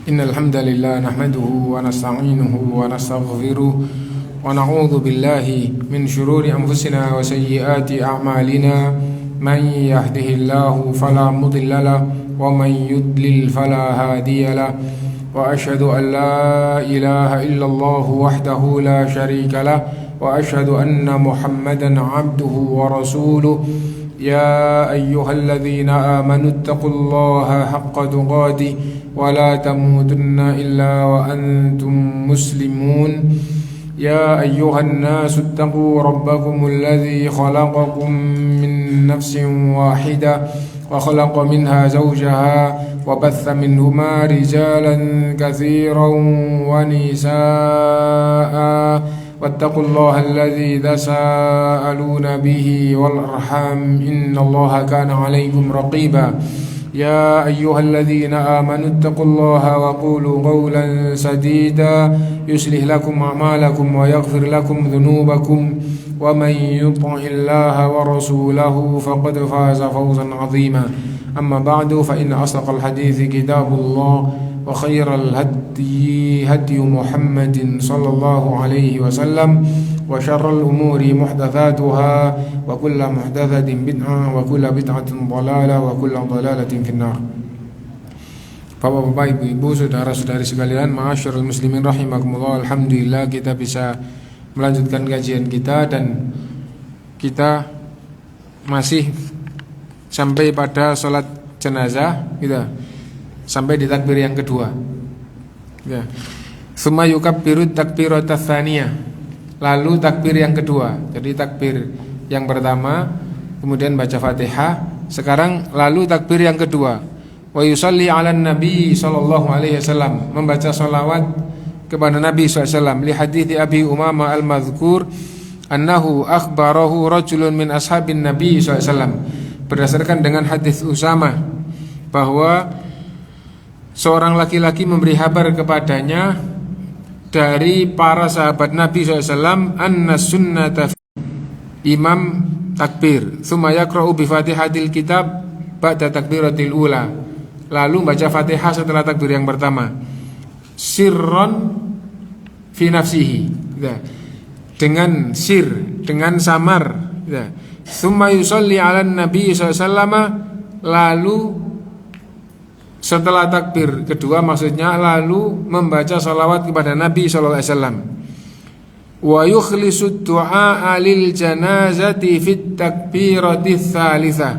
إن الحمد لله نحمده ونستعينه ونستغفره ونعوذ بالله من شرور أنفسنا وسيئات أعمالنا من يهده الله فلا مضل له ومن يضلل فلا هادي له وأشهد أن لا إله إلا الله وحده لا شريك له وأشهد أن محمدا عبده ورسوله يا أيها الذين آمنوا اتقوا الله حق تقاته ولا تموتن إلا وأنتم مسلمون يا أيها الناس اتقوا ربكم الذي خلقكم من نفس واحدة وخلق منها زوجها وبث منهما رجالا كثيرا ونساء واتقوا الله الذي تساءلون به والأرحام إن الله كان عليكم رقيبا يا أيها الذين آمنوا اتقوا الله وقولوا قولا سديدا يصلح لكم أعمالكم ويغفر لكم ذنوبكم ومن يطع الله ورسوله فقد فاز فوزا عظيما أما بعد فإن أصدق الحديث كتاب الله وخير الهدي هدي محمد صلى الله عليه وسلم وشر الأمور محدثاتها وكل محدثة بدعة وكل بدعة ضلالة وكل ضلالة في النار. Bapak-bapak, ibu-ibu, saudara-saudari sekalian, ma'asyiral muslimin rahimakumullah. Alhamdulillah kita bisa melanjutkan kajian kita dan kita masih sampai pada salat jenazah kita. Sampai di takbir yang kedua. Ya. Summa yukabbiru takbirata tsaniyah. Lalu takbir yang kedua. Jadi takbir yang pertama, kemudian baca Fatihah, sekarang lalu takbir yang kedua. Wa yusalli 'alan nabi sallallahu alaihi wasallam, membaca shalawat kepada Nabi sallallahu alaihi wasallam. Li hadiits Abi Umamah al-Madhkur annahu akhbarahu rajulun min ashabin Nabi sallallahu alaihi wasallam. Berdasarkan dengan hadis Usamah bahwa seorang laki-laki memberi kabar kepadanya dari para sahabat Nabi SAW, anna sunnata imam takbir thumma yaqra'u bi fatihatil kitab ba'da takbiratil ula, lalu baca Fatihah setelah takbir yang pertama, sirron fi nafsihi, dengan sir, dengan samar, thumma yusalli 'alan nabi SAW, lalu setelah takbir kedua maksudnya lalu membaca salawat kepada Nabi sallallahu alaihi wasallam. Wa yukhlisu du'a lil janazati fit takbirati tsalitsah.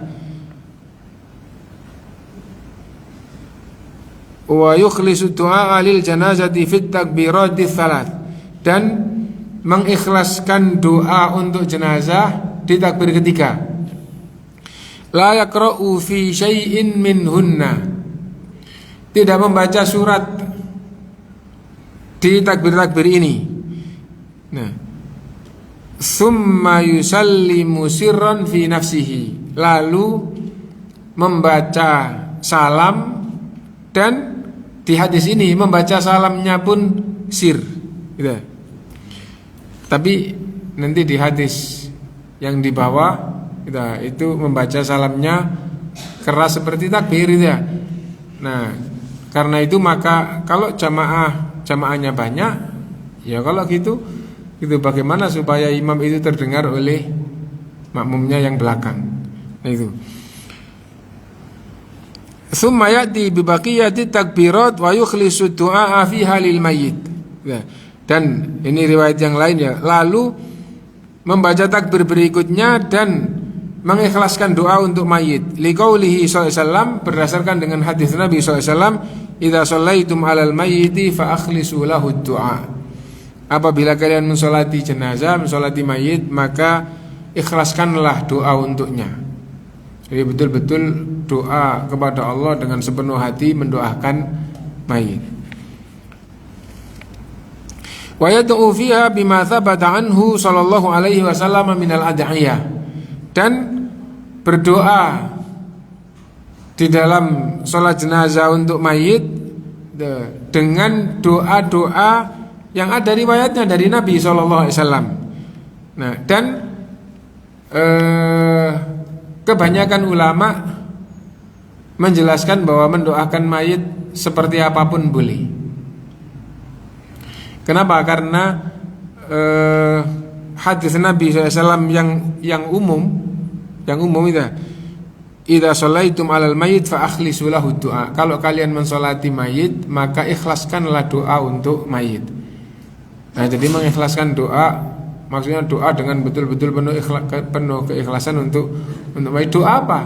Wa yukhlisu du'a lil janazati fit takbirati tsalats, dan mengikhlaskan doa untuk jenazah di takbir ketiga. La yaqra'u fi syai'in minhunna, tidak membaca surat di takbir-takbir ini. Nah, summa yusallimu sirran fi nafsihi, lalu membaca salam, dan di hadis ini membaca salamnya pun sir, gitu. Tapi nanti di hadis yang di bawah itu membaca salamnya keras seperti takbir, gitu ya. Nah, karena itu maka kalau jamaahnya banyak, ya kalau gitu bagaimana supaya imam itu terdengar oleh makmumnya yang belakang. Nah itu. Tsumma ya'ti bi baqiyati takbirat wa yukhlisu du'a fiha lil mayyit. Dan ini riwayat yang lain ya. Lalu membaca takbir berikutnya dan mengikhlaskan doa untuk mayit. Liqaulihi sallallahu alaihi wasallam, berdasarkan dengan hadis Nabi sallallahu alaihi wasallam, idza shallaitum 'alal mayyiti fa akhlisu lahu du'a. Apabila kalian mensolati jenazah, mensolati mayit, maka ikhlaskanlah doa untuknya. Jadi betul-betul doa kepada Allah dengan sepenuh hati mendoakan mayit. Wa yad'u fiha bima thabata anhu sallallahu alaihi wasallam minal ad'iyah, dan berdoa di dalam sholat jenazah untuk mayit dengan doa-doa yang ada riwayatnya dari Nabi SAW. Nah, dan kebanyakan ulama menjelaskan bahwa mendoakan mayit seperti apapun boleh. Kenapa? Karena hadis Nabi SAW yang umum itu, idza shallaitum 'alal mayyit fa akhlisu lahu du'a. Kalau kalian mensolati mayit, maka ikhlaskanlah doa untuk mayit. Nah, jadi mengikhlaskan doa, maksudnya doa dengan betul-betul penuh keikhlasan untuk mayit. Doa apa?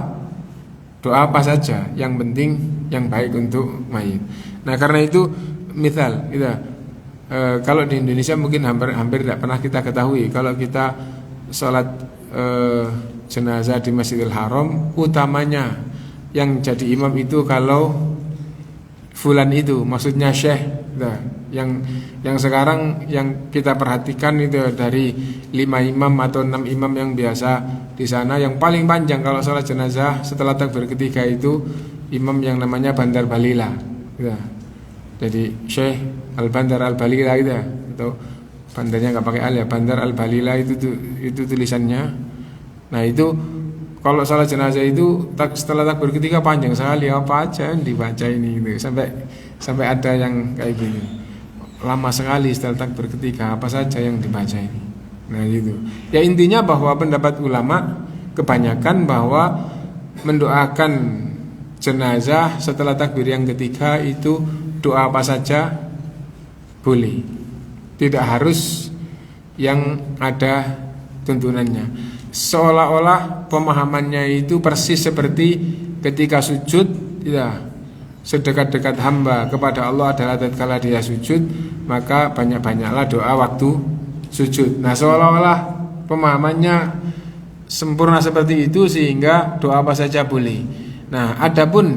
Doa apa saja, yang penting yang baik untuk mayit. Nah, karena itu misal kalau di Indonesia mungkin hampir tidak pernah kita ketahui, kalau kita sholat jenazah di Masjidil Haram, utamanya yang jadi imam itu kalau fulan itu, maksudnya syekh. Yang sekarang yang kita perhatikan itu dari 5 imam atau 6 imam yang biasa di sana, yang paling panjang kalau sholat jenazah setelah takbir ketiga itu imam yang namanya Bandar Balila. Jadi Syekh Al-Bandar Al-Balila gitu, atau bandarnya nggak pakai al ya, Bandar Al-Balila itu tulisannya. Nah, itu kalau salat jenazah itu setelah takbir ketiga panjang sekali, apa aja yang dibaca ini gitu. Sampai ada yang kayak gini, lama sekali setelah takbir ketiga, apa saja yang dibaca ini. Nah, gitu. Ya, intinya bahwa pendapat ulama kebanyakan bahwa mendoakan jenazah setelah takbir yang ketiga itu doa apa saja boleh, tidak harus yang ada tuntunannya. Seolah-olah pemahamannya itu persis seperti ketika sujud, ya, sedekat-dekat hamba kepada Allah adalah tatkala dia sujud, maka banyak-banyaklah doa waktu sujud. Nah, seolah-olah pemahamannya sempurna seperti itu sehingga doa apa saja boleh. Nah, adapun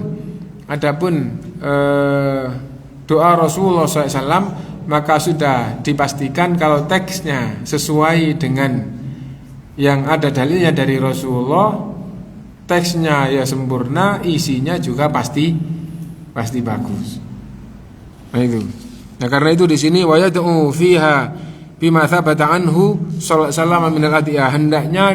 doa Rasulullah SAW, maka sudah dipastikan kalau teksnya sesuai dengan yang ada dalilnya dari Rasulullah, teksnya ya sempurna, isinya juga pasti bagus. Nah, itu. Nah, karena itu di sini wa yad'u fiha bima thabata anhu sallallahu alaihi wasallam min al-adiyah, hendaknya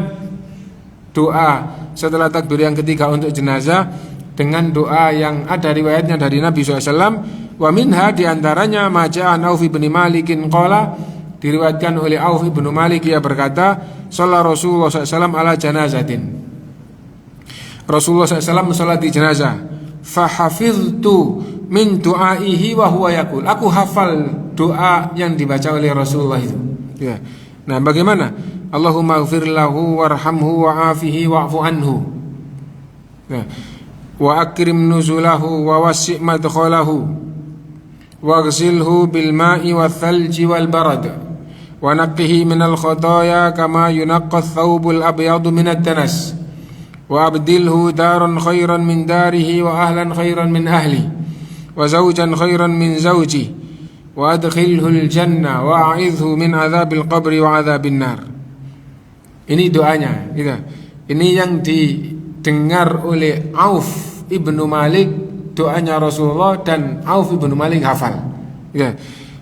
doa setelah takbir yang ketiga untuk jenazah dengan doa yang ada riwayatnya dari Nabi SAW. Wa minha, diantaranya maja'an Auf bin Malikin qala, diriwayatkan oleh Auf bin Malik, ia berkata, sallallahu Rasulullah SAW ala janazatin, Rasulullah SAW mensolati jenazah, fahafiztu min du'aihi wa huwa yaqul, aku hafal doa yang dibaca oleh Rasulullah itu, ya. Nah, bagaimana? Allahumma ighfir lahu warhamhu wa'afihi wa'fu anhu, ya, wa akrim nuzulahu wa wasi' madkhalahu waghsilhu bil ma'i wal thalji wal barad wa naqqihi minal khataaya kama yunaqqa ath-thawbul abyadu minad danas wa abdilhu daran khairan min darihi wa ahlan khairan min ahli wa zawjan khairan min zawji wa adkhilhu al-jannah wa a'idhu min adzabil qabri wa adzabin nar. Ini doanya gitu. Ini yang didengar oleh Auf ibnu Malik, doanya Rasulullah, dan Auf ibnu Malik hafal. Ya.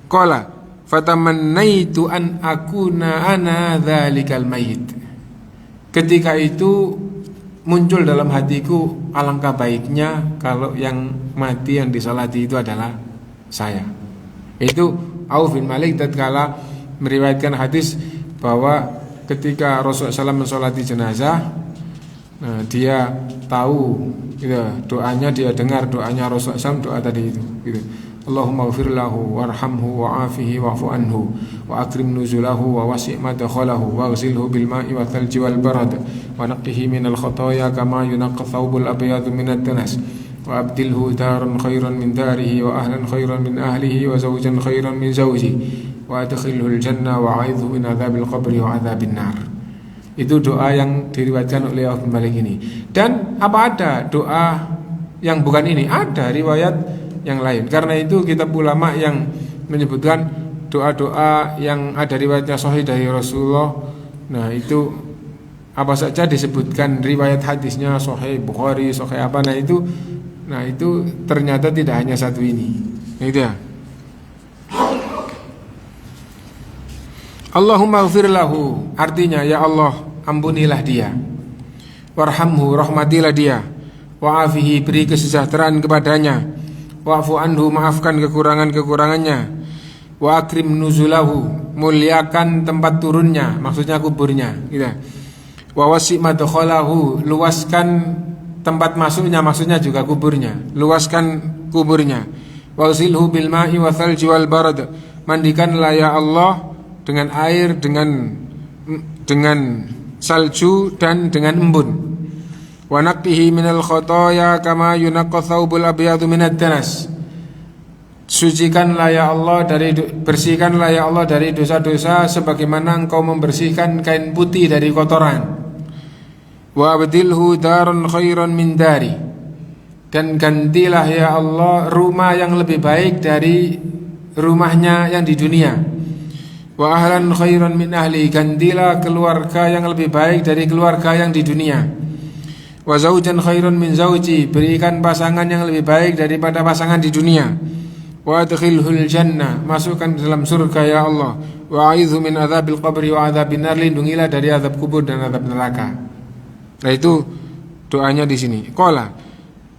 Qala fatamannaitu an akuna ana dzalikal mayyit. Ketika itu muncul dalam hatiku, alangkah baiknya kalau yang mati yang disolati itu adalah saya. Itu Auf bin Malik tatkala meriwayatkan hadis bahwa ketika Rasulullah SAW mensolati jenazah, nah, dia tahu gitu, doanya dia dengar doanya Rasulullah SAW, doa tadi itu gitu. Allahumma ighfir lahu warhamhu wa'afihi wa'fu anhu wa akrim nuzulahu wa wasi' madkhalahu waghsilhu bil ma'i wa thalji wal barad wa naqqihi minal khataaya kama yunaqqa thawbul abyadu minad danas wa abdilhu daran khairan min darihi wa ahlan khairan min ahlihi wa zawjan khairan min zawjihi wa adkhilhu al jannah wa a'idhu min adzabil qabri wa adzabin nar. Itu doa yang diriwayatkan oleh Auf bin Malik ini. Dan apa ada doa yang bukan ini? Ada riwayat yang lain. Karena itu kitab ulama yang menyebutkan doa-doa yang ada riwayatnya sahih dari Rasulullah, nah itu apa saja disebutkan riwayat hadisnya sahih Bukhari, sahih apa, nah itu ternyata tidak hanya satu ini. Gitu ya. Allahumma ighfir lahu, artinya ya Allah ampunilah dia, warhamhu, rahmatilah dia, wa'afihi, beri kesejahteraan kepadanya, wa'fu anhu, maafkan kekurangan-kekurangannya, wa akrim nuzulahu, muliakan tempat turunnya, maksudnya kuburnya gitu. Wa wasi' madkhalahu, luaskan tempat masuknya, maksudnya juga kuburnya, luaskan kuburnya. Wa usilhu bil ma'i wa thalji wal barad, mandikanlah ya Allah dengan air, dengan salju dan dengan embun. Wa naqqihi minal khotoya kama yunaqqa thawbul abyadu minad danas, sucikanlah ya Allah bersihkanlah ya Allah dari dosa-dosa sebagaimana Engkau membersihkan kain putih dari kotoran. Wa abdilhu daran khairan min dari, dan gantilah ya Allah rumah yang lebih baik dari rumahnya yang di dunia. Wa ahlan khairan min ahli, gantilah keluarga yang lebih baik dari keluarga yang di dunia. Wa zaujan khairan min zauji, berikan pasangan yang lebih baik daripada pasangan di dunia. Wa adkhilhul jannah, masukkan ke dalam surga ya Allah. Wa a'idhu min adzabil qabri wa adzabin nar, lindungilah dari azab kubur dan azab neraka. Nah itu doanya di sini. Qala,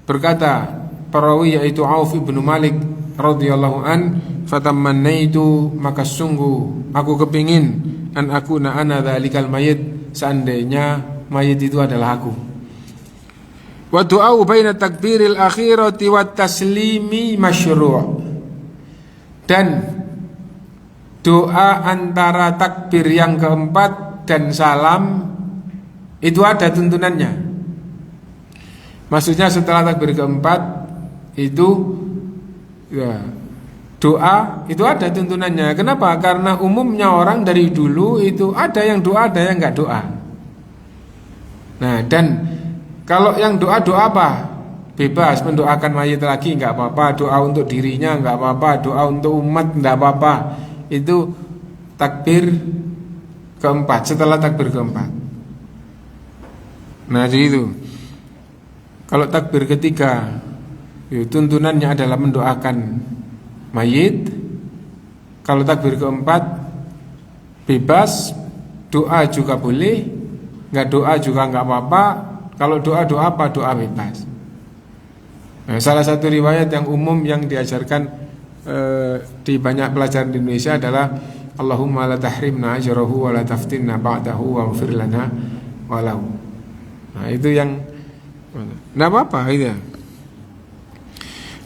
berkata perawi yaitu Auf bin Malik radhiyallahu an, fatamannaitu, maka sungguh aku kepingin an akuna ana dzalikal mayit, seandainya mayit itu adalah aku. Wa du'au baina takbiril akhirati wat taslimi masyru', dan doa antara takbir yang keempat dan salam itu ada tuntunannya. Maksudnya setelah takbir keempat itu ya, doa itu ada tuntunannya. Kenapa? Karena umumnya orang dari dulu itu ada yang doa, ada yang enggak doa. Nah, dan kalau yang doa apa? Bebas mendoakan mayit lagi enggak apa-apa, doa untuk dirinya enggak apa-apa, doa untuk umat enggak apa-apa. Itu takbir keempat, setelah takbir keempat. Nah, jadi itu. Kalau takbir ketiga, tuntunannya adalah mendoakan mayit. Kalau takbir keempat, bebas, doa juga boleh, enggak doa juga enggak apa-apa. Kalau doa apa? Doa bebas. Nah, salah satu riwayat yang umum yang diajarkan di banyak pelajaran di Indonesia adalah Allahumma la tahrimna ajrahu wa la taftinna ba'dahu waghfir lana walahu. Nah, itu yang enggak apa-apa itu.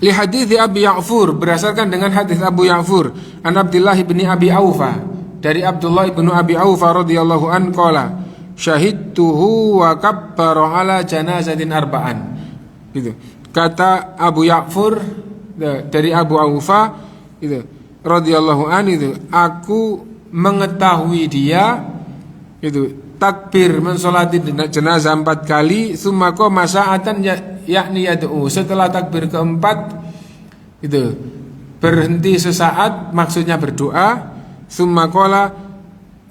Li hadits Abi Ya'fur, berdasarkan dengan hadis Abu Ya'fur, an Abdullah bin Abi Aufa, dari Abdullah bin Abi Aufa radhiyallahu an qala syahidtuhu wa kabbara ala janazatin arba'an. Gitu. Kata Abu Ya'fur dari Abu Aufa itu radhiyallahu an, itu aku mengetahui dia itu takbir mensolati jenazah 4 kali, summa qama sa'atan yakni yad'u, setelah takbir keempat itu berhenti sesaat, maksudnya berdoa, summa qala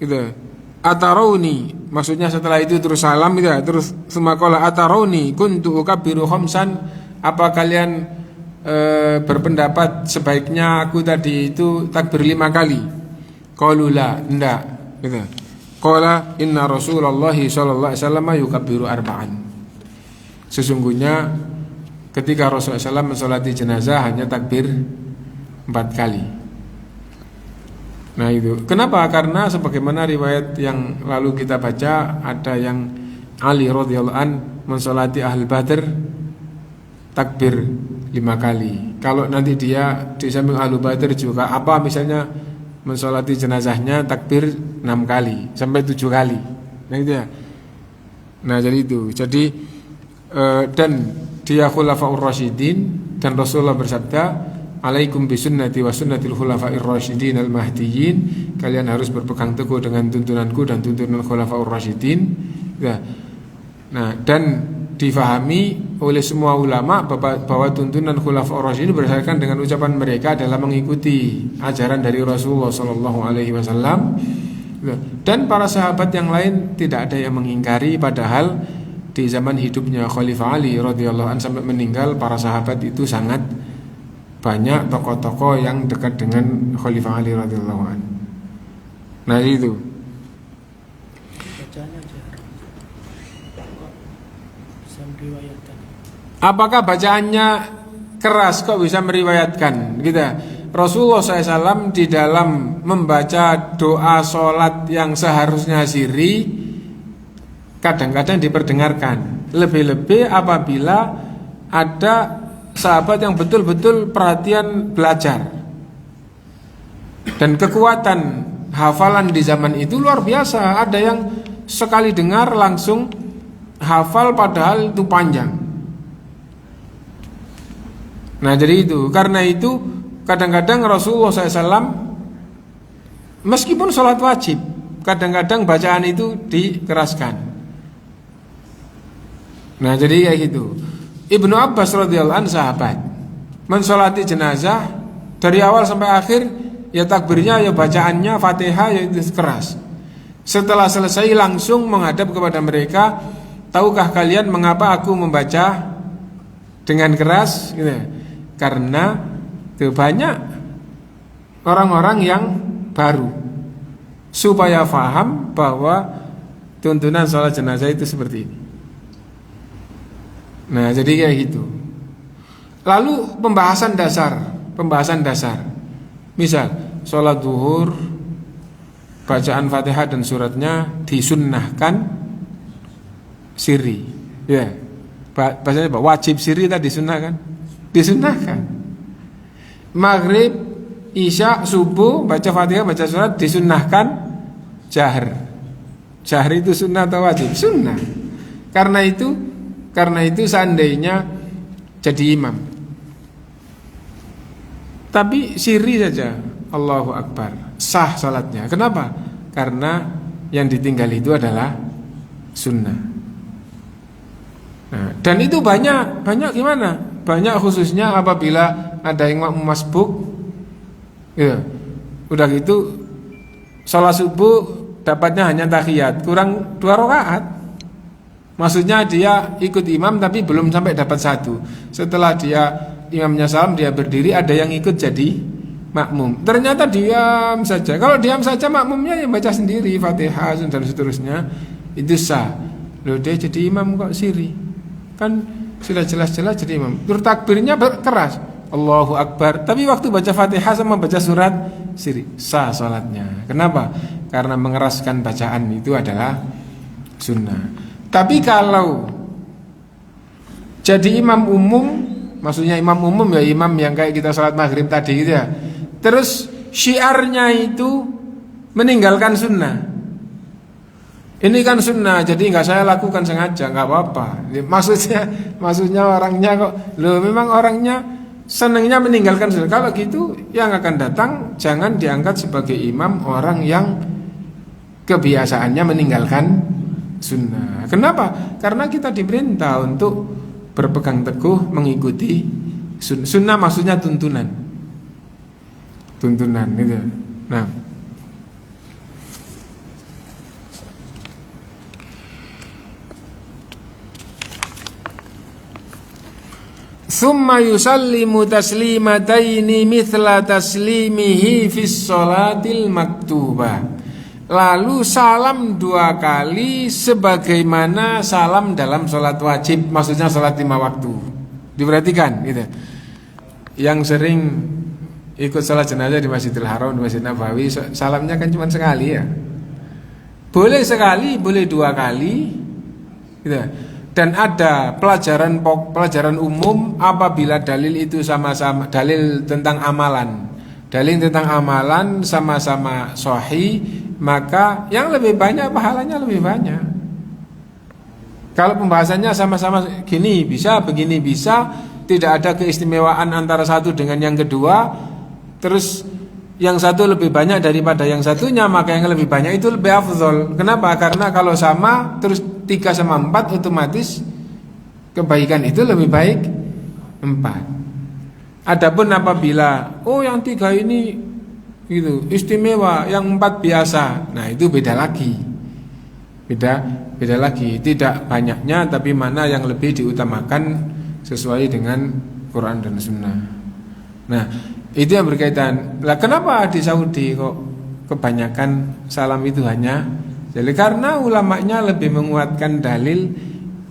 gitu atarawni, maksudnya setelah itu terus salam gitu, terus summa qala atarawni kuntu ukabbiru khamsan, apa kalian berpendapat sebaiknya aku tadi itu takbir 5 kali? Qalu la, enggak gitu. Qala inna Rasulullah sallallahu alaihi wasallam yukabbiru arba'an, sesungguhnya ketika Rasulullah SAW mensolati jenazah hanya takbir 4 kali. Nah itu kenapa? Karena sebagaimana riwayat yang lalu kita baca, ada yang Ali radhiyallahu an mensolati ahli Badr takbir 5 kali. Kalau nanti dia di samping ahli Badr juga apa misalnya mensolati jenazahnya takbir 6 kali sampai 7 kali. Nah itu ya. Nah jadi itu. Jadi dan dia khulafaur rasyidin, dan Rasulullah bersabda, alaikum bisunnati wa sunnatil khulafair rasyidin al mahdiyyin, kalian harus berpegang teguh dengan tuntunanku dan tuntunan khulafaur rasyidin. Ya. Nah, dan difahami oleh semua ulama bahwa tuntunan khulafaur rasyidin berdasarkan dengan ucapan mereka adalah mengikuti ajaran dari Rasulullah sallallahu alaihi wasallam. Dan para sahabat yang lain tidak ada yang mengingkari, padahal di zaman hidupnya Khalifah Ali radhiyallahu anhu sampai meninggal, para sahabat itu sangat banyak tokoh-tokoh yang dekat dengan Khalifah Ali radhiyallahu anhu. Nah itu. Apakah bacaannya keras kok bisa meriwayatkan gitu. Rasulullah SAW di dalam membaca doa sholat yang seharusnya sirri kadang-kadang diperdengarkan. Lebih-lebih apabila ada sahabat yang betul-betul perhatian belajar. Dan kekuatan hafalan di zaman itu luar biasa. Ada yang sekali dengar langsung hafal padahal itu panjang. Nah jadi itu, karena itu kadang-kadang Rasulullah SAW meskipun sholat wajib, kadang-kadang bacaan itu dikeraskan. Nah jadi kayak gitu. Ibnu Abbas radhiyallahu anhu sahabat mensolati jenazah dari awal sampai akhir, ya takbirnya, ya bacaannya, Fatihah, ya itu keras. Setelah selesai langsung menghadap kepada mereka, tahukah kalian mengapa aku membaca dengan keras? Gitu. Karena banyak orang-orang yang baru supaya faham bahwa tuntunan sholat jenazah itu seperti ini. Nah jadi kayak gitu. Lalu pembahasan dasar. Misal sholat zuhur, bacaan Fatihah dan suratnya disunnahkan sirri. Ya, bahasanya apa? Wajib sirri tadi disunnahkan. Maghrib, isya, subuh, baca Fatihah, baca surat disunnahkan jahar. Jahar itu sunnah atau wajib? Sunnah. Karena itu seandainya jadi imam, tapi sirri saja, Allahu Akbar, sah salatnya. Kenapa? Karena yang ditinggal itu adalah sunnah. Nah, dan itu banyak gimana? Banyak khususnya apabila ada yang masbuk, ya, udah gitu sholat subuh dapatnya hanya tahiyat, kurang 2 rakaat. Maksudnya dia ikut imam tapi belum sampai dapat 1. Setelah dia imamnya salam, dia berdiri, ada yang ikut jadi makmum. Ternyata diam saja. Kalau diam saja makmumnya yang baca sendiri Fatihah dan seterusnya, itu sah. Loh dia jadi imam kok siri? Kan sudah jelas-jelas jadi imam. Terus takbirnya keras, Allahu Akbar, tapi waktu baca Fatihah sama baca surat siri, sah salatnya. Kenapa? Karena mengeraskan bacaan itu adalah sunnah. Tapi kalau jadi imam umum, maksudnya imam umum ya imam yang kayak kita salat maghrib tadi gitu ya, terus syiarnya itu meninggalkan sunnah. Ini kan sunnah, jadi nggak saya lakukan sengaja, nggak apa-apa. Maksudnya orangnya kok, loh memang orangnya senangnya meninggalkan sunnah. Kalau gitu yang akan datang jangan diangkat sebagai imam orang yang kebiasaannya meninggalkan sunnah. Kenapa? Karena kita diperintah untuk berpegang teguh mengikuti sunnah. Sunnah maksudnya tuntunan gitu. Nah, summa yusallimu taslimataini mithla taslimihi fis sholatil maktubah. Lalu salam 2 kali sebagaimana salam dalam sholat wajib, maksudnya sholat 5 waktu. Diperhatikan gitu. Yang sering ikut sholat jenazah di Masjidil Haram, di Masjid Nabawi, salamnya kan cuma sekali ya. Boleh sekali, boleh 2 kali gitu. Dan ada pelajaran umum apabila dalil itu sama-sama dalil tentang amalan. Dalil tentang amalan sama-sama sahih, maka yang lebih banyak pahalanya lebih banyak. Kalau pembahasannya sama-sama gini bisa, begini bisa, tidak ada keistimewaan antara satu dengan yang kedua, terus yang satu lebih banyak daripada yang satunya, maka yang lebih banyak itu lebih afdhol. Kenapa? Karena kalau sama terus 3 sama 4 otomatis kebaikan itu lebih baik 4. Adapun apabila yang 3 ini gitu istimewa, yang 4 biasa, nah itu beda lagi. Beda lagi. Tidak banyaknya, tapi mana yang lebih diutamakan sesuai dengan Quran dan Sunnah. Nah, itu yang berkaitan. Lah kenapa di Saudi kok kebanyakan salam itu hanya? Jadi karena ulamanya lebih menguatkan dalil,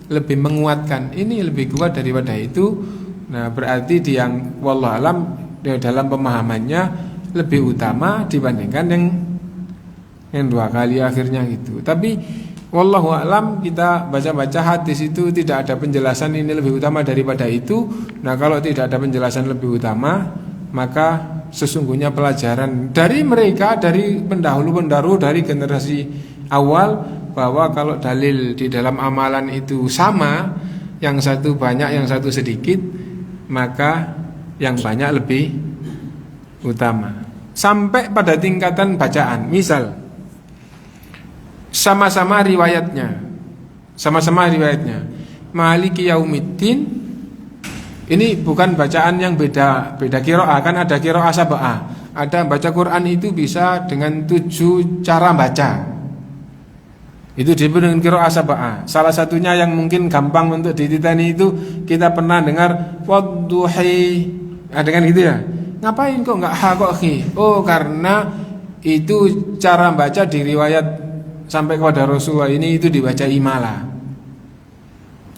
lebih menguatkan ini lebih kuat daripada itu, Nah, berarti dia yang wallahu alam dalam pemahamannya lebih utama dibandingkan yang 2 kali akhirnya gitu. Tapi wallahu alam, kita baca-baca hadis itu tidak ada penjelasan ini lebih utama daripada itu. Nah, kalau tidak ada penjelasan lebih utama, maka sesungguhnya pelajaran dari mereka, dari pendahulu-pendahulu, dari generasi awal, bahwa kalau dalil di dalam amalan itu sama, yang satu banyak, yang satu sedikit, maka yang banyak lebih utama. Sampai pada tingkatan bacaan. Misal sama-sama riwayatnya Maliki Yaumiddin, ini bukan bacaan yang beda qiraah, kan ada qiraah sab'ah. Ada baca Quran itu bisa dengan 7 cara baca. Itu disebut dengan qiraah sab'ah. Salah satunya yang mungkin gampang untuk dititani itu kita pernah dengar wadduhi. Dengan gitu ya. Ngapain kok enggak ha kok khi? Oh, karena itu cara baca di riwayat sampai kepada Rasulullah ini itu dibaca imala.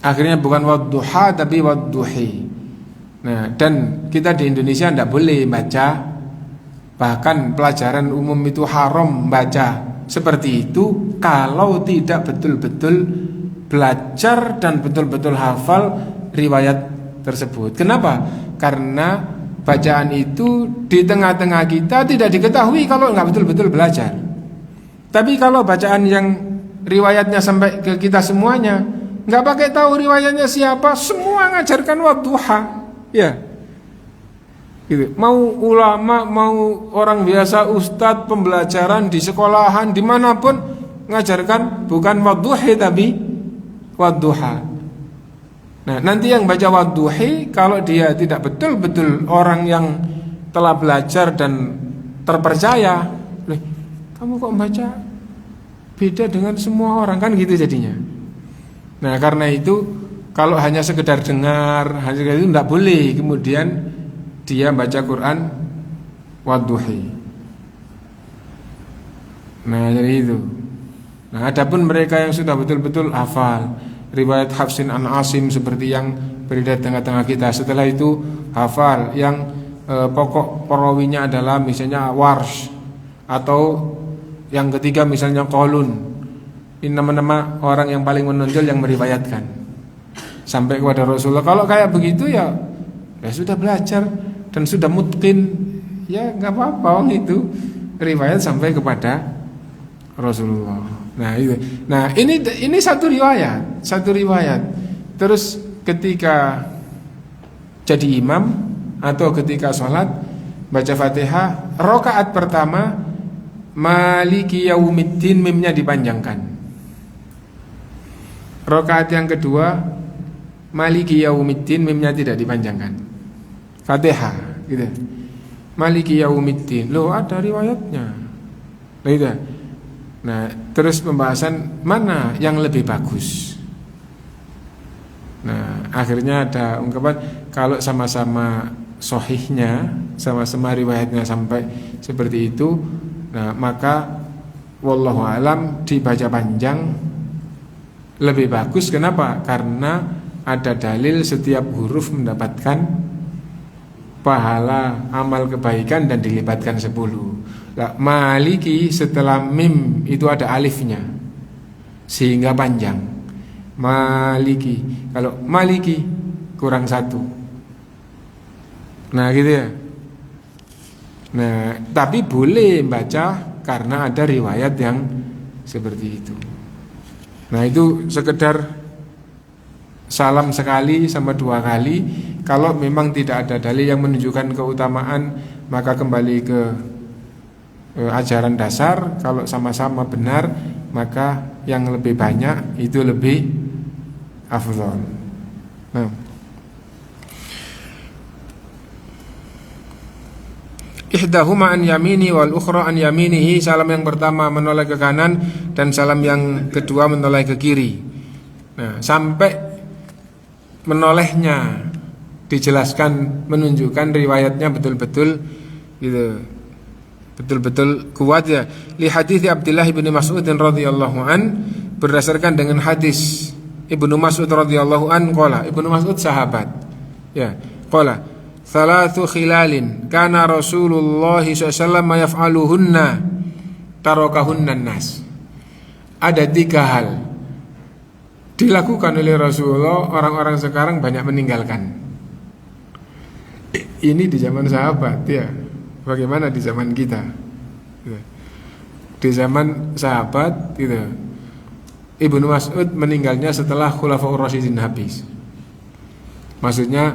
Akhirnya bukan wadduha tapi wadduhi. Nah, dan kita di Indonesia tidak boleh baca, bahkan pelajaran umum itu haram baca seperti itu kalau tidak betul-betul belajar dan betul-betul hafal riwayat tersebut. Kenapa? Karena bacaan itu di tengah-tengah kita tidak diketahui kalau nggak betul-betul belajar. Tapi kalau bacaan yang riwayatnya sampai ke kita semuanya, nggak pakai tahu riwayatnya siapa, semua ngajarkan wadduha, ya. Gitu. Mau ulama, mau orang biasa, ustadz, pembelajaran di sekolahan, dimanapun ngajarkan bukan wadduhi tapi wadduha. Nah, nanti yang baca wadduhi, kalau dia tidak betul-betul orang yang telah belajar dan terpercaya, kamu kok baca beda dengan semua orang, kan gitu jadinya. Nah, karena itu kalau hanya sekedar dengar, hanya sekedar itu tidak boleh kemudian dia baca Quran wadduhi. Nah, jadi itu. Nah, adapun mereka yang sudah betul-betul hafal riwayat Hafsin an Asim seperti yang beredar tengah-tengah kita, setelah itu hafal yang pokok perawinya adalah misalnya Warsh, atau yang ketiga misalnya Qalun. Ini nama-nama orang yang paling menonjol yang meriwayatkan sampai kepada Rasulullah. Kalau kayak begitu ya sudah belajar dan sudah mutqin, ya nggak apa-apa, itu riwayat sampai kepada Rasulullah. Nah, itu. Nah, ini satu riwayat. Terus ketika jadi imam atau ketika sholat baca Fatihah, rakaat pertama Maliki Yaumiddin, mimnya dipanjangkan. Rakaat yang kedua Maliki Yaumiddin, mimnya tidak dipanjangkan. Fatihah gitu. Maliki Yaumiddin. Loh, ada riwayatnya. Gitu. Nah, terus pembahasan mana yang lebih bagus. Nah, akhirnya ada ungkapan kalau sama-sama sahihnya, sama-sama riwayatnya sampai seperti itu, nah maka wallahu alam dibaca panjang lebih bagus. Kenapa? Karena ada dalil setiap huruf mendapatkan pahala amal kebaikan dan dilibatkan 10. Nah, Maliki setelah mim itu ada alifnya sehingga panjang. Maliki. Kalau Maliki kurang 1. Nah, gitu ya. Nah, tapi boleh baca karena ada riwayat yang seperti itu. Nah, itu sekedar salam sekali sama 2 kali. Kalau memang tidak ada dalil yang menunjukkan keutamaan, maka kembali ke ajaran dasar. Kalau sama-sama benar, maka yang lebih banyak itu lebih afdhal. Nah, ihdahuma an yamini wal ukhra an yaminihi. Salam yang pertama menoleh ke kanan dan salam yang kedua menoleh ke kiri. Nah, sampai menolehnya dijelaskan, menunjukkan riwayatnya betul-betul gitu, betul-betul kuat ya. Li hadits Abdullah bin Mas'ud radhiyallahu an, berdasarkan dengan hadis Ibnu Mas'ud radhiyallahu an qala. Ibnu Mas'ud sahabat. Ya, qala thalathu khilalin kana Rasulullah SAW yaf'aluhunna tarakahunna nas. Ada 3 hal dilakukan oleh Rasulullah, orang-orang sekarang banyak meninggalkan. Ini di zaman sahabat ya. Bagaimana di zaman kita? Di zaman sahabat gitu. Ibnu Mas'ud meninggalnya setelah Khulafaur Rasyidin habis. Maksudnya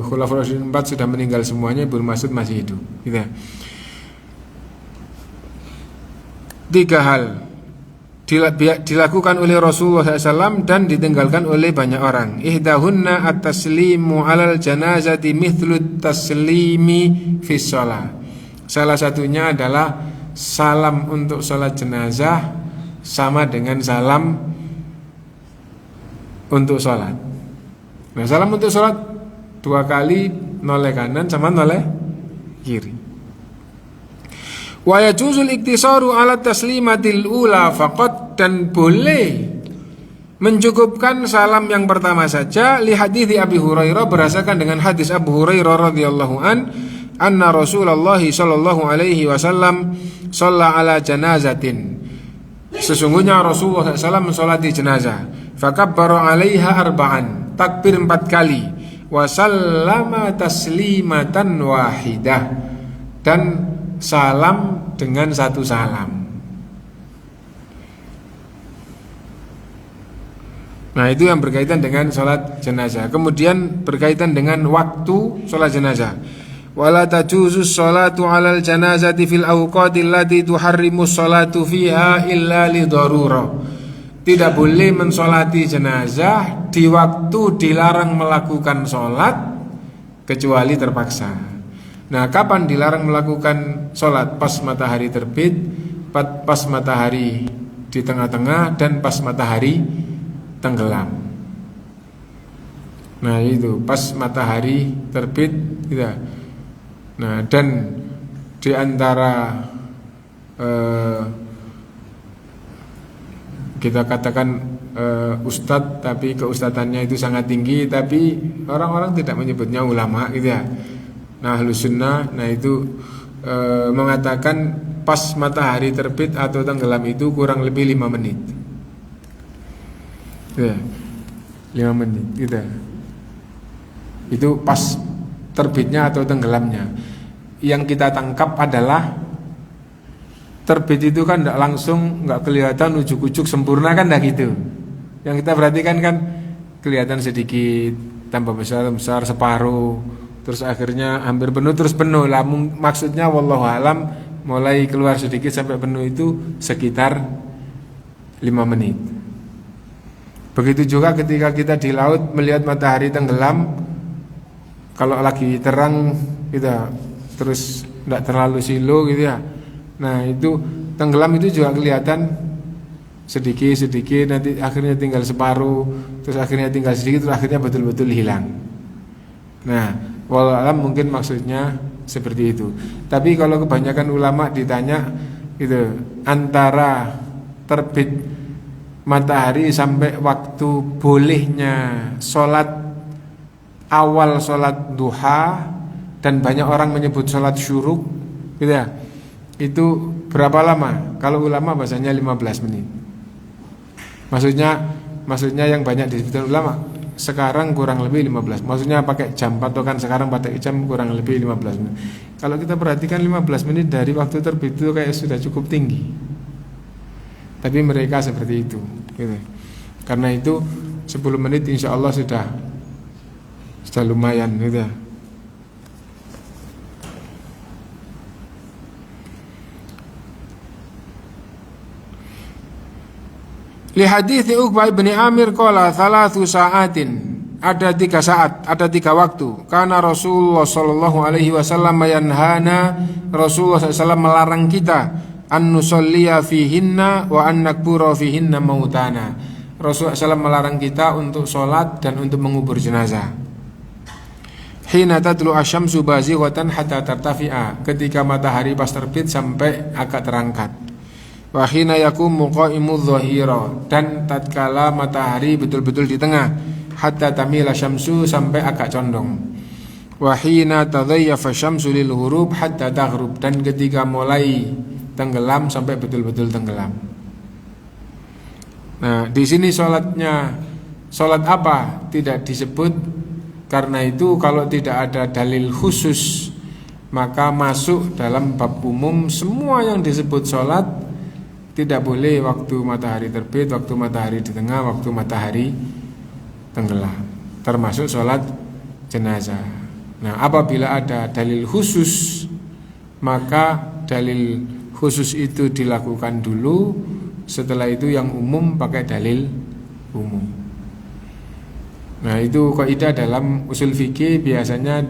Khulafaur Rasyidin 4 sudah meninggal semuanya, Ibnu Mas'ud masih hidup gitu. 3 hal dilakukan oleh Rasulullah SAW dan ditinggalkan oleh banyak orang. Ihdahunna at-taslimu alal janazati mithlut taslimi fis shalah. Salah satunya adalah salam untuk sholat jenazah sama dengan salam untuk sholat. Nah, salam untuk sholat 2 kali, noleh kanan sama noleh kiri. Wa yajuzul iktisaru ala taslimatil ula faqat, dan boleh mencukupkan salam yang pertama saja li hadits Abi Hurairah, berdasarkan dengan hadis Abu Hurairah radhiyallahu anna Rasulullah sallallahu alaihi wasallam shalla ala janazatin. Sesungguhnya Rasulullah SAW mensolati jenazah. Fakabbara 'alaiha arba'an, takbir 4 kali. Wa sallama taslimatan wahidah, dan salam dengan 1 salam. Nah, itu yang berkaitan dengan sholat jenazah. Kemudian berkaitan dengan waktu sholat jenazah. Wala tajuzus sholatu 'alal janazati fil awqati allati tuharrimu sholatu fiha illa li darurah. Tidak boleh mensolati jenazah di waktu dilarang melakukan sholat kecuali terpaksa. Nah, kapan dilarang melakukan sholat? Pas matahari terbit, pas matahari di tengah-tengah, dan pas matahari tenggelam. Nah, itu pas matahari terbit gitu. Nah, dan di antara kita katakan ustadz, tapi keustadannya itu sangat tinggi, tapi orang-orang tidak menyebutnya ulama gitu ya. Nah, Ahlus Sunnah, nah itu mengatakan pas matahari terbit atau tenggelam itu kurang lebih 5 menit. Ya, 5 menit gitu. Itu pas terbitnya atau tenggelamnya. Yang kita tangkap adalah terbit itu kan tidak langsung, nggak kelihatan ujuk-ujuk sempurna kan, tidak gitu. Yang kita perhatikan kan kelihatan sedikit, tambah besar separuh, terus akhirnya hampir penuh, terus penuh lah. Maksudnya wallahu alam, mulai keluar sedikit sampai penuh itu sekitar 5 menit. Begitu juga ketika kita di laut melihat matahari tenggelam, kalau lagi terang kita terus tidak terlalu silau gitu ya. Nah, itu tenggelam itu juga kelihatan sedikit-sedikit, nanti akhirnya tinggal separuh, terus akhirnya tinggal sedikit, terus akhirnya betul-betul hilang. Nah, wallahu alam mungkin maksudnya seperti itu. Tapi kalau kebanyakan ulama ditanya gitu, antara terbit matahari sampai waktu bolehnya sholat awal sholat duha, dan banyak orang menyebut sholat syuruk gitu ya, itu berapa lama? Kalau ulama bahasanya 15 menit. Maksudnya yang banyak disebutkan ulama sekarang kurang lebih 15. Maksudnya pakai jam, patokan sekarang pakai jam, kurang lebih 15 menit. Kalau kita perhatikan 15 menit dari waktu terbit itu kayak sudah cukup tinggi. Tapi mereka seperti itu gitu. Karena itu 10 menit insya Allah sudah lumayan gitu ya. Li hadithi Uqbah bin Amir qala 3 sa'atin, ada 3 saat, ada 3 waktu. Karena Rasulullah sallallahu alaihi wasallam yanhana, Rasulullah SAW melarang kita an nusalliya fihinna wa an nakbura fihinna mautana. Rasulullah SAW melarang kita untuk sholat dan untuk mengubur jenazah. Hina tatlu asyamsu bazighatan hatta tartafi'a, ketika matahari pas terbit sampai agak terangkat. Wa hina yaqumu qa'imudz dhahira, dan tatkala matahari betul-betul di tengah, hatta tamila syamsu, sampai agak condong. wa hina tadayyafa syamsu lil ghurub hatta taghrub, dan ketika mulai tenggelam sampai betul-betul tenggelam. Nah, di sini salat apa tidak disebut, karena itu kalau tidak ada dalil khusus maka masuk dalam bab umum semua yang disebut salat. Tidak boleh waktu matahari terbit, waktu matahari di tengah, waktu matahari tenggelam, termasuk salat jenazah. Nah, apabila ada dalil khusus maka dalil khusus itu dilakukan dulu, setelah itu yang umum pakai dalil umum. Nah, itu kaidah dalam usul fikih biasanya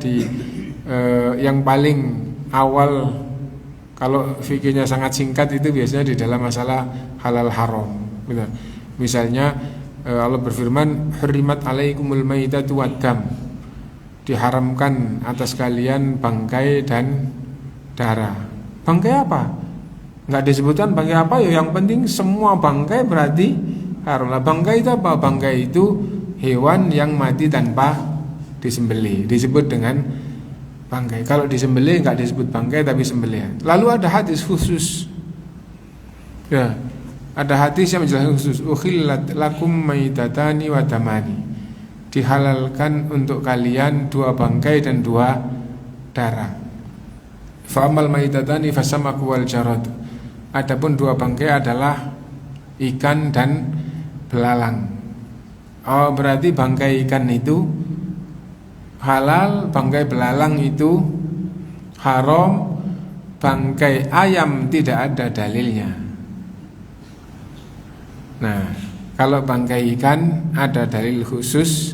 yang paling awal. Kalau fikihnya sangat singkat itu biasanya di dalam masalah halal haram. Misalnya Allah berfirman, hurrimat alaikumul maitatu waddam, diharamkan atas kalian bangkai dan darah. Bangkai apa? Enggak disebutkan bangkai apa ya, yang penting semua bangkai berarti haram. Lah bangkai itu apa? Bangkai itu hewan yang mati tanpa disembelih, disebut dengan bangkai. Kalau disembelih enggak disebut bangkai tapi sembelihan. Lalu ada hadis khusus. Ya, ada hadis yang menjelaskan khusus. Ukhillat lakum maitatani wa damani. Dihalalkan untuk kalian 2 bangkai dan 2 darah. Fa amal maitatani fasamaku wal jarad. Adapun 2 bangkai adalah ikan dan belalang. Oh, berarti bangkai ikan itu halal, bangkai belalang itu haram, bangkai ayam tidak ada dalilnya. Nah, kalau bangkai ikan ada dalil khusus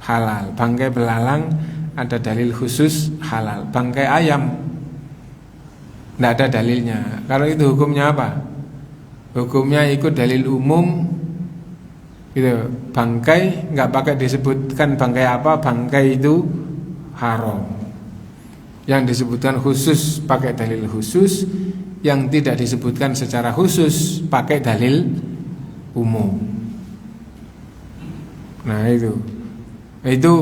halal, bangkai belalang ada dalil khusus halal, bangkai ayam tidak ada dalilnya. Kalau itu hukumnya apa? Hukumnya ikut dalil umum. Gitu, bangkai nggak pakai disebutkan bangkai apa, bangkai itu haram. Yang disebutkan khusus pakai dalil khusus, yang tidak disebutkan secara khusus pakai dalil umum. Nah itu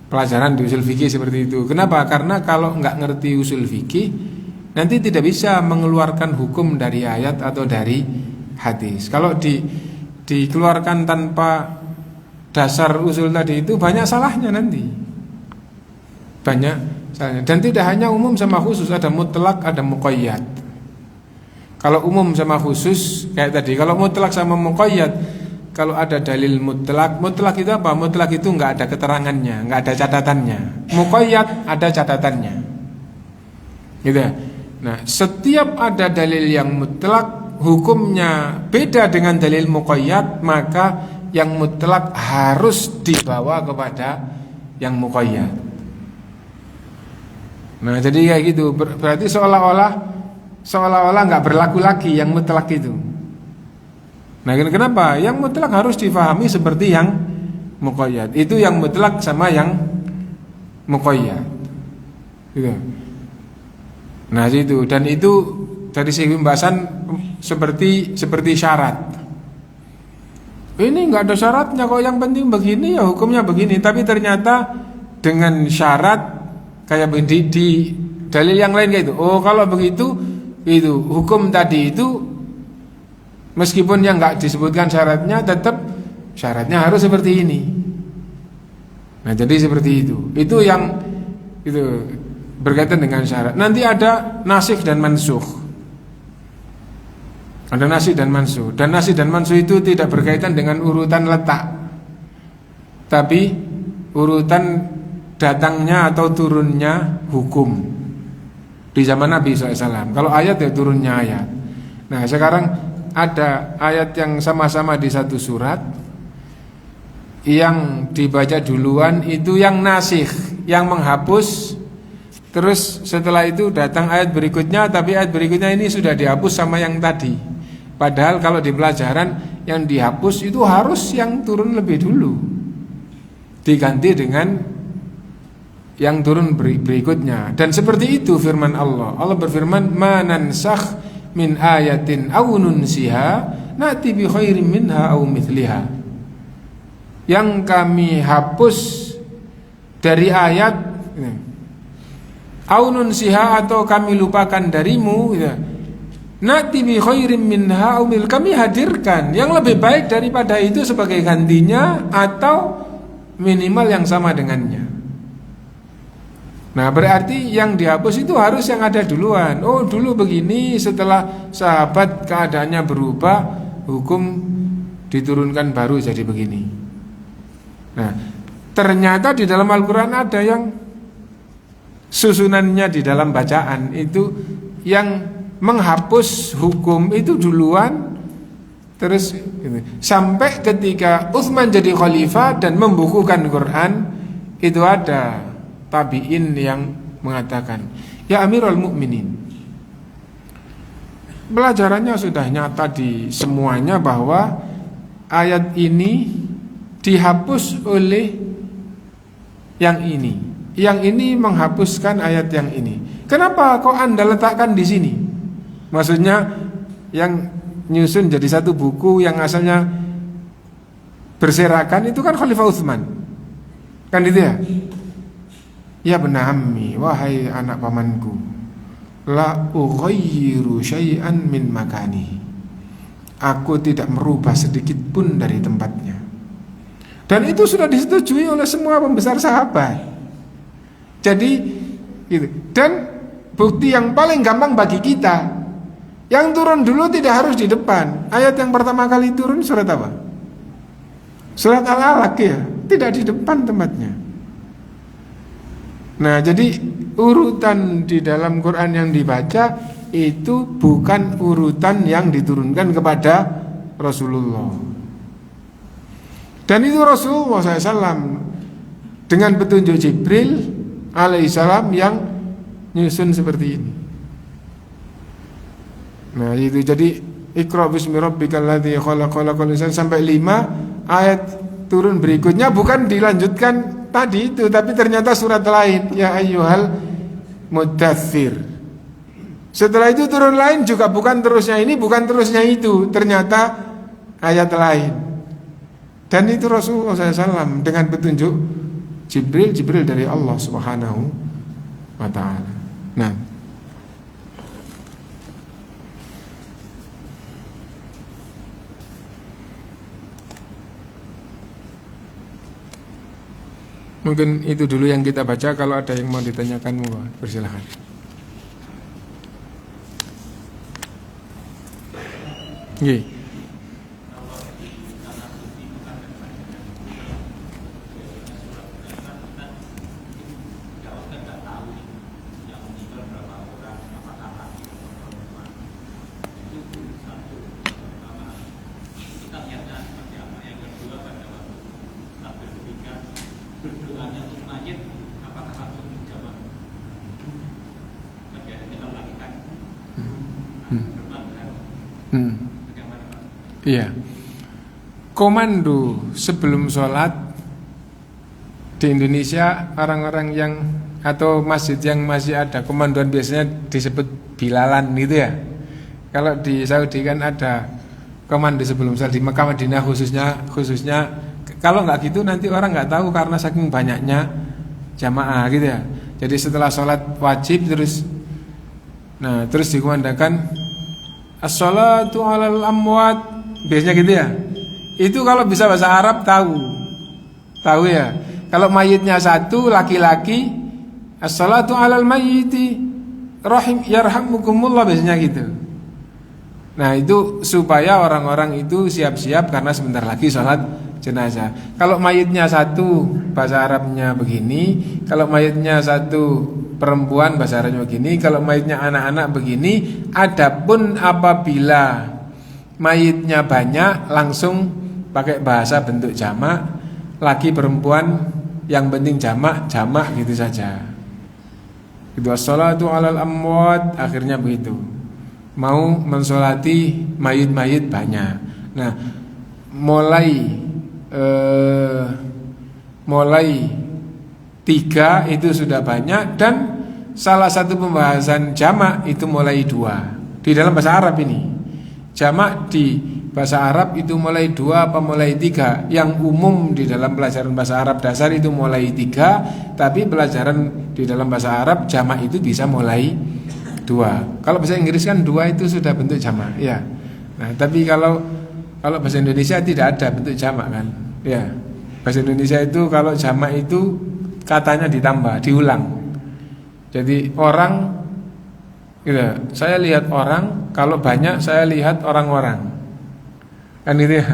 pelajaran di usul fikih seperti itu. Kenapa? Karena kalau nggak ngerti usul fikih nanti tidak bisa mengeluarkan hukum dari ayat atau dari hadis. Kalau dikeluarkan tanpa dasar usul tadi itu banyak salahnya nanti. Banyak salahnya. Dan tidak hanya umum sama khusus, ada mutlak, ada muqayyad. Kalau umum sama khusus kayak tadi, kalau mutlak sama muqayyad, kalau ada dalil mutlak itu apa? Mutlak itu enggak ada keterangannya, enggak ada catatannya. Muqayyad ada catatannya. Gitu. Nah, setiap ada dalil yang mutlak hukumnya beda dengan dalil muqayyad, maka yang mutlak harus dibawa kepada yang muqayyad. Nah, jadi kayak gitu. Berarti seolah-olah enggak berlaku lagi yang mutlak itu. Nah, kenapa? Yang mutlak harus difahami seperti yang muqayyad. Itu yang mutlak sama yang muqayyad. Gitu. Nah, itu, dan itu dari segi pembahasan seperti syarat. Ini enggak ada syaratnya kok, yang penting begini ya hukumnya begini. Tapi ternyata dengan syarat kayak di dalil yang lain kayak itu. Oh, kalau begitu itu hukum tadi itu meskipun yang enggak disebutkan syaratnya, tetap syaratnya harus seperti ini. Nah, jadi seperti itu. Itu yang itu berkaitan dengan syarat. Nanti ada nasikh dan mansukh. Ada nasikh dan mansukh. Dan nasikh dan mansukh itu tidak berkaitan dengan urutan letak, tapi urutan datangnya atau turunnya hukum di zaman Nabi SAW. Kalau ayat ya turunnya ayat. Nah, sekarang ada ayat yang sama-sama di satu surat, yang dibaca duluan itu yang nasikh, yang menghapus. Terus setelah itu datang ayat berikutnya, tapi ayat berikutnya ini sudah dihapus sama yang tadi. Padahal kalau di pelajaran yang dihapus itu harus yang turun lebih dulu, diganti dengan yang turun berikutnya. Dan seperti itu firman Allah. Allah berfirman, "Ma nansakh min ayatin aw nunsiha na'ti bi khairin minha aw mithliha." Yang kami hapus dari ayat aunun siha atau kami lupakan darimu ya. Nati bi khairim minha umil, kami hadirkan yang lebih baik daripada itu sebagai gantinya atau minimal yang sama dengannya. Nah berarti yang dihapus itu harus yang ada duluan. Oh dulu begini, setelah sahabat keadaannya berubah, hukum diturunkan baru jadi begini. Nah ternyata di dalam Al-Quran ada yang susunannya di dalam bacaan itu yang menghapus hukum itu duluan. Terus sampai ketika Utsman jadi khalifah dan membukukan Quran, itu ada tabi'in yang mengatakan, ya Amirul Mukminin, pelajarannya sudah nyata di semuanya bahwa ayat ini dihapus oleh yang ini. Yang ini menghapuskan ayat yang ini. Kenapa kok Anda letakkan di sini? Maksudnya yang nyusun jadi satu buku yang asalnya berserakan itu kan Khalifah Utsman. Kan itu ya? Ya benami, wahai anak pamanku, la ughayyiru syai'an min makani. Aku tidak merubah sedikit pun dari tempatnya. Dan itu sudah disetujui oleh semua pembesar sahabat. Jadi gitu. Dan bukti yang paling gampang bagi kita, yang turun dulu tidak harus di depan. Ayat yang pertama kali turun surat apa? Surat Al-Alaq ya, tidak di depan tempatnya. Nah jadi urutan di dalam Quran yang dibaca itu bukan urutan yang diturunkan kepada Rasulullah. Dan itu Rasulullah SAW dengan petunjuk Jibril alaihissalam yang nyusun seperti ini. Nah itu jadi Iqra bismi rabbikal ladzi khalaq khalaqal insana sampai 5 ayat turun berikutnya bukan dilanjutkan tadi itu, tapi ternyata surat lain, ya ayyuhal muddatsir. Setelah itu turun lain juga bukan terusnya ini, bukan terusnya itu, ternyata ayat lain. Dan itu Rasulullah SAW dengan petunjuk Jibril dari Allah Subhanahu wa ta'ala. Nah mungkin itu dulu yang kita baca. Kalau ada yang mau ditanyakan, persilahkan. Nggih. Iya. Komando sebelum sholat di Indonesia, orang-orang yang atau masjid yang masih ada komandoan biasanya disebut bilalan gitu ya. Kalau di Saudi kan ada komando sebelum sholat, di Mekah Madinah khususnya kalau nggak gitu nanti orang nggak tahu karena saking banyaknya jamaah gitu ya. Jadi setelah sholat wajib terus dikumandangkan as-sholatu 'alal amwat, biasanya gitu ya. Itu kalau bisa bahasa Arab tahu ya. Kalau mayitnya satu laki-laki, as-sholatu 'alal mayyiti rahim yarhamukumullah, biasanya gitu. Nah itu supaya orang-orang itu siap-siap karena sebentar lagi sholat jenazah. Kalau mayitnya satu, bahasa Arabnya begini. Kalau mayitnya satu perempuan, bahasa Arabnya begini. Kalau mayitnya anak-anak begini. Adapun apabila mayitnya banyak, langsung pakai bahasa bentuk jamak. Laki perempuan, yang penting jamak gitu saja. Itu as-sholatu 'alal amwat, akhirnya begitu. Mau mensolati mayit-mayit banyak. Nah, mulai 3 itu sudah banyak. Dan salah satu pembahasan jamak itu mulai 2 di dalam bahasa Arab ini. Jamak bahasa Arab itu mulai 2 apa mulai 3? Yang umum di dalam pelajaran bahasa Arab dasar itu mulai 3, tapi pelajaran di dalam bahasa Arab jamak itu bisa mulai 2. Kalau bahasa Inggris kan 2 itu sudah bentuk jamak, ya. Nah, tapi kalau bahasa Indonesia tidak ada bentuk jamak kan, ya. Bahasa Indonesia itu kalau jamak itu katanya ditambah, diulang. Jadi orang, gitu, saya lihat orang, kalau banyak saya lihat orang-orang. Kan itu ya.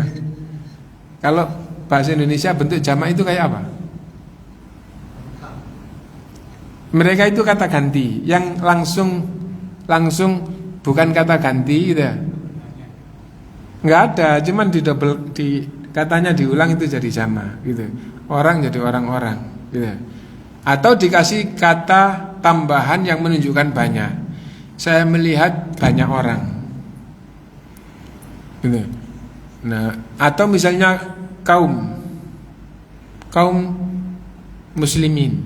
Kalau bahasa Indonesia bentuk jamak itu kayak apa? Mereka itu kata ganti, yang langsung bukan kata ganti gitu ya. Enggak ada, cuman katanya diulang itu jadi jamak gitu. Orang jadi orang-orang gitu. Atau dikasih kata tambahan yang menunjukkan banyak. Saya melihat banyak orang. Gitu. Nah, atau misalnya kaum muslimin.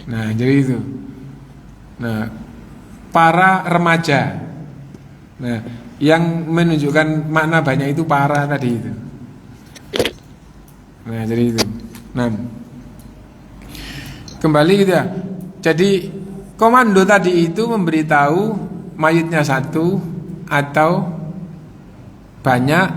Nah, jadi itu. Nah, para remaja. Nah, yang menunjukkan makna banyak itu para tadi itu. Nah, jadi itu. Nah, kembali gitu ya. Jadi komando tadi itu memberitahu mayitnya 1 atau banyak,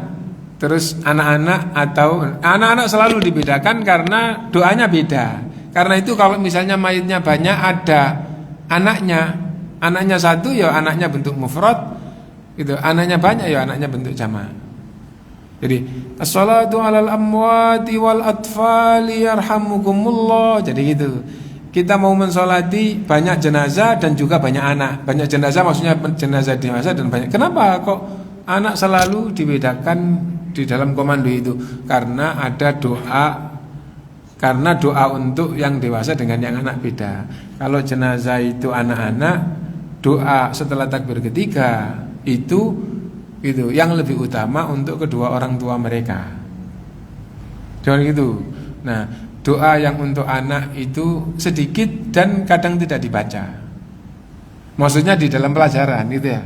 terus anak-anak selalu dibedakan karena doanya beda. Karena itu kalau misalnya mayitnya banyak ada anaknya 1 ya anaknya bentuk mufrad, gitu. Anaknya banyak ya anaknya bentuk jamak. Jadi as-salatu 'alal amwati wal atfali yarhamukumullah. Jadi gitu. Kita mau mensolati banyak jenazah dan juga banyak anak. Banyak jenazah maksudnya jenazah dewasa dan banyak. Kenapa kok anak selalu dibedakan di dalam komando itu? Karena ada doa. Karena doa untuk yang dewasa dengan yang anak beda. Kalau jenazah itu anak-anak, doa setelah takbir ketiga itu yang lebih utama untuk kedua orang tua mereka. Jangan gitu. Nah, doa yang untuk anak itu sedikit dan kadang tidak dibaca. Maksudnya di dalam pelajaran gitu ya.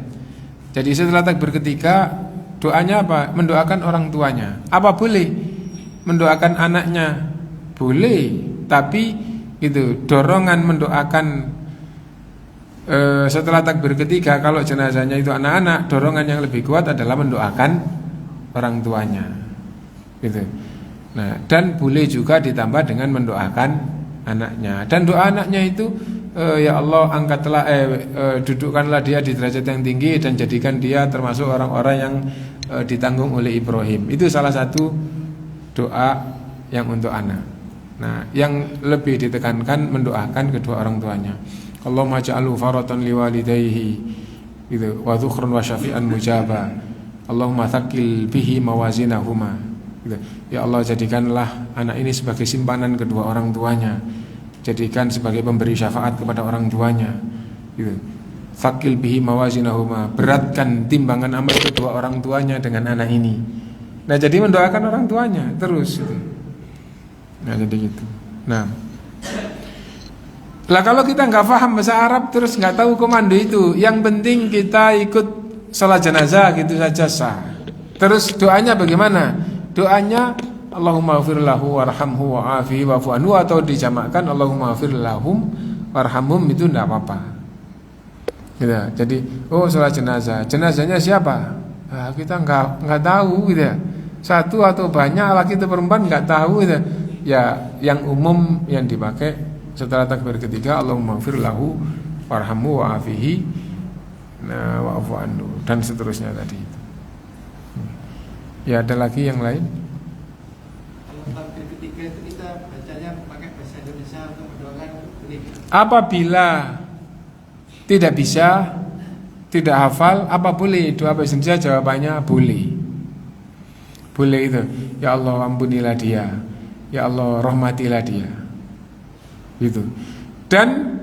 Jadi setelah takbir ketiga doanya apa? Mendoakan orang tuanya. Apa boleh mendoakan anaknya? Boleh, tapi itu dorongan mendoakan setelah takbir ketiga kalau jenazahnya itu anak-anak, dorongan yang lebih kuat adalah mendoakan orang tuanya. Gitu. Nah, dan boleh juga ditambah dengan mendoakan anaknya. Dan doa anaknya itu ya Allah angkatlah dudukkanlah dia di derajat yang tinggi dan jadikan dia termasuk orang-orang yang ditanggung oleh Ibrahim. Itu salah satu doa yang untuk anak. Nah, yang lebih ditekankan mendoakan kedua orang tuanya. Allahumma ja'alhu faratan liwalidayhi gitu wa dzukran wa syafi'an mujaba. Allahumma tsaqil bihi mawazinahuma gitu. Ya Allah, jadikanlah anak ini sebagai simpanan kedua orang tuanya. Jadikan sebagai pemberi syafaat kepada orang tuanya gitu. Tsaqil bihi mawazinahuma, beratkan timbangan amal kedua orang tuanya dengan anak ini. Nah, jadi mendoakan orang tuanya terus gitu. Nah, jadi gitu. Nah, lah kalau kita nggak paham bahasa Arab terus nggak tahu komando itu, yang penting kita ikut sholat jenazah gitu saja sah. Terus doanya bagaimana? Doanya Allahumma ighfir lahu warhamhu wa'afihi wa'fu anhu, atau dijamakkan Allahumma ighfir lahum warhamhum, itu enggak apa-apa. Gitu. Jadi, sholat jenazah. Jenazahnya siapa? Nah, kita nggak tahu gitu ya. 1 atau banyak, laki atau perempuan nggak tahu gitu. Ya, yang umum yang dipakai setelah takbir ketiga Allahumma ighfir lahu warhamhu wa'afihi wa'fu anhu dan seterusnya tadi. Ya, ada lagi yang lain? Kalau takbir ketiga itu kita bacanya pakai bahasa Indonesia untuk mendoakan boleh. Apabila tidak bisa, tidak hafal, apa boleh doa bahasa Indonesia? Jawabannya boleh. Boleh itu. Ya Allah, ampunilah dia. Ya Allah, rahmatilah dia. Gitu. Dan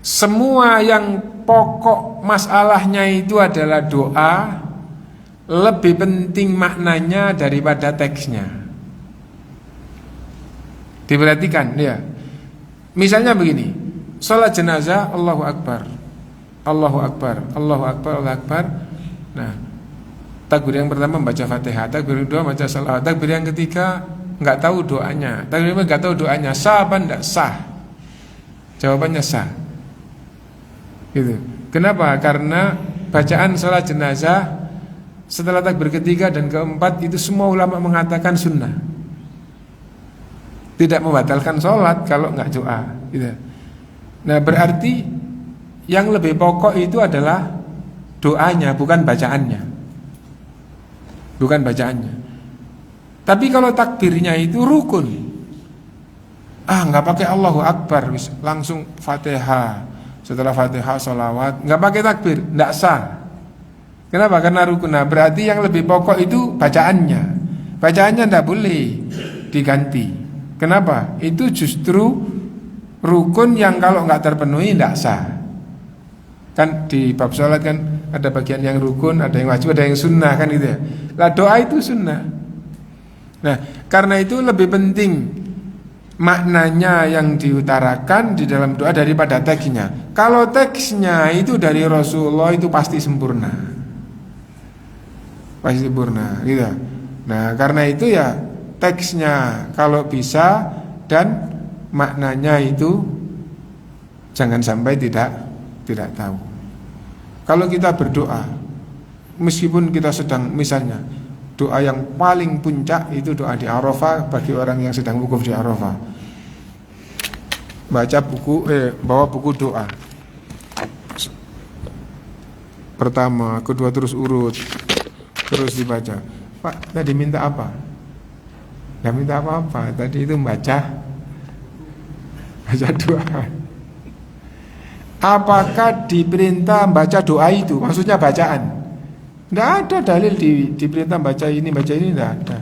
semua yang pokok masalahnya itu adalah doa, lebih penting maknanya daripada teksnya. Diperhatikan ya. Misalnya begini, salat jenazah Allahu Akbar, Allahu Akbar, Allahu Akbar, Allahu Akbar. Nah, takbir yang pertama baca Fatihah, takbir yang kedua baca salawat, takbir yang ketiga nggak tahu doanya, takbir yang nggak tahu doanya, sah apa enggak sah? Jawabannya sah. Gitu. Kenapa? Karena bacaan salat jenazah setelah takbir ketiga dan keempat itu semua ulama mengatakan sunnah, tidak membatalkan sholat kalau nggak doa. Gitu. Nah, berarti yang lebih pokok itu adalah doanya, bukan bacaannya. Bukan bacaannya. Tapi kalau takbirnya itu rukun, nggak pakai Allahu Akbar, langsung Fatihah, setelah Fatihah sholawat, nggak pakai takbir, nggak sah. Kenapa? Karena rukun. Nah, berarti yang lebih pokok itu bacaannya. Bacaannya nggak boleh diganti. Kenapa? Itu justru rukun yang kalau nggak terpenuhi nggak sah. Kan di bab sholat kan ada bagian yang rukun, ada yang wajib, ada yang sunnah kan gitu ya. Lah doa itu sunnah. Nah, karena itu lebih penting maknanya yang diutarakan di dalam doa daripada teksnya. Kalau teksnya itu dari Rasulullah itu pasti sempurna, pasti sempurna gitu. Nah, karena itu ya teksnya kalau bisa dan maknanya itu jangan sampai tidak tahu. Kalau kita berdoa, meskipun kita sedang misalnya doa yang paling puncak itu doa di Arafah bagi orang yang sedang wukuf di Arafah. Bawa buku doa. Pertama, kedua terus urut, terus dibaca. Pak, tadi minta apa? Nggak minta apa-apa. Tadi itu baca doa. Apakah diperintah baca doa itu? Maksudnya bacaan? Tidak ada dalil diperintah baca ini tidak ada.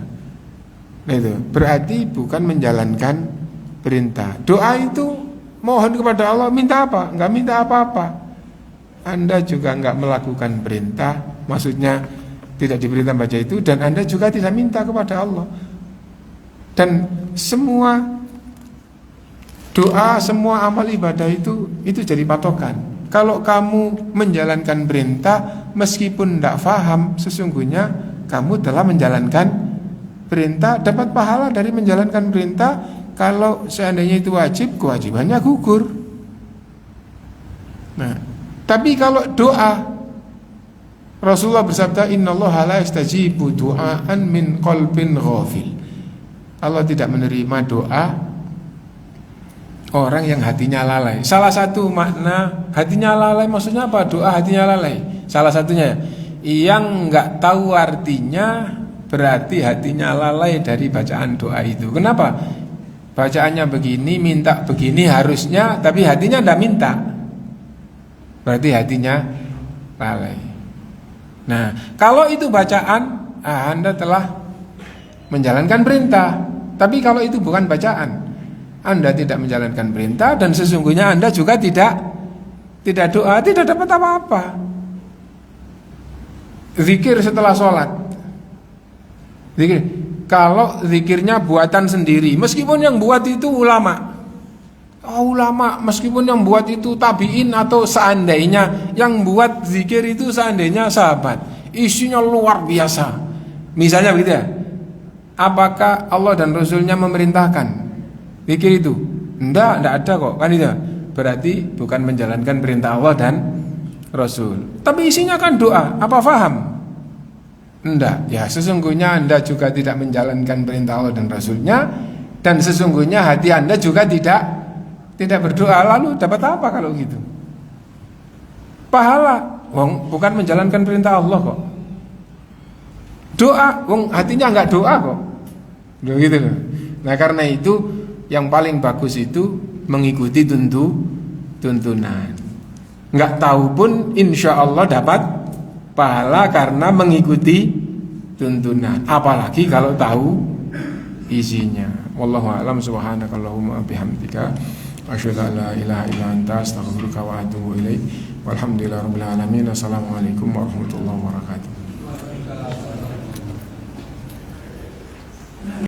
Nah, itu berarti bukan menjalankan perintah. Doa itu mohon kepada Allah, minta apa? Enggak minta apa-apa. Anda juga enggak melakukan perintah, maksudnya tidak diperintah baca itu, dan Anda juga tidak minta kepada Allah. Dan semua doa, semua amal ibadah itu jadi patokan. Kalau kamu menjalankan perintah meskipun tidak faham, sesungguhnya kamu telah menjalankan perintah, dapat pahala dari menjalankan perintah. Kalau seandainya itu wajib, kewajibannya gugur. Nah, tapi kalau doa, Rasulullah bersabda, innallaha la yastajibu du'aan min qalbin ghafil. Allah tidak menerima doa orang yang hatinya lalai. Salah satu makna hatinya lalai maksudnya apa? Doa hatinya lalai. Salah satunya yang nggak tahu artinya berarti hatinya lalai dari bacaan doa itu. Kenapa? Bacaannya begini, minta begini harusnya, tapi hatinya nggak minta. Berarti hatinya lalai. Nah, kalau itu bacaan, Anda telah menjalankan perintah. Tapi kalau itu bukan bacaan, Anda tidak menjalankan perintah, dan sesungguhnya Anda juga tidak doa, tidak dapat apa-apa. Zikir setelah sholat, zikir. Kalau zikirnya buatan sendiri, meskipun yang buat itu ulama, meskipun yang buat itu tabiin, atau seandainya yang buat zikir itu seandainya sahabat, isinya luar biasa, misalnya begitu ya, apakah Allah dan Rasulnya memerintahkan zikir itu? Enggak ada kok, kan itu. Berarti bukan menjalankan perintah Allah dan Rasul. Tapi isinya kan doa, apa faham? Enggak, ya sesungguhnya Anda juga tidak menjalankan perintah Allah dan Rasulnya, dan sesungguhnya hati Anda juga tidak berdoa. Lalu dapat apa kalau gitu? Pahala, bukan menjalankan perintah Allah kok. Doa, hatinya enggak doa kok. Gitu loh. Nah, karena itu yang paling bagus itu mengikuti tuntunan. Enggak tahu pun insya Allah dapat pahala karena mengikuti tuntunan. Apalagi kalau tahu isinya. Wallahu a'lam. Subhanakallahumma bihamdika asyhadu an la ilaha illa anta astaghfiruka wa atubu ilaik. Walhamdulillahirabbil alamin. Assalamualaikum warahmatullahi wabarakatuh.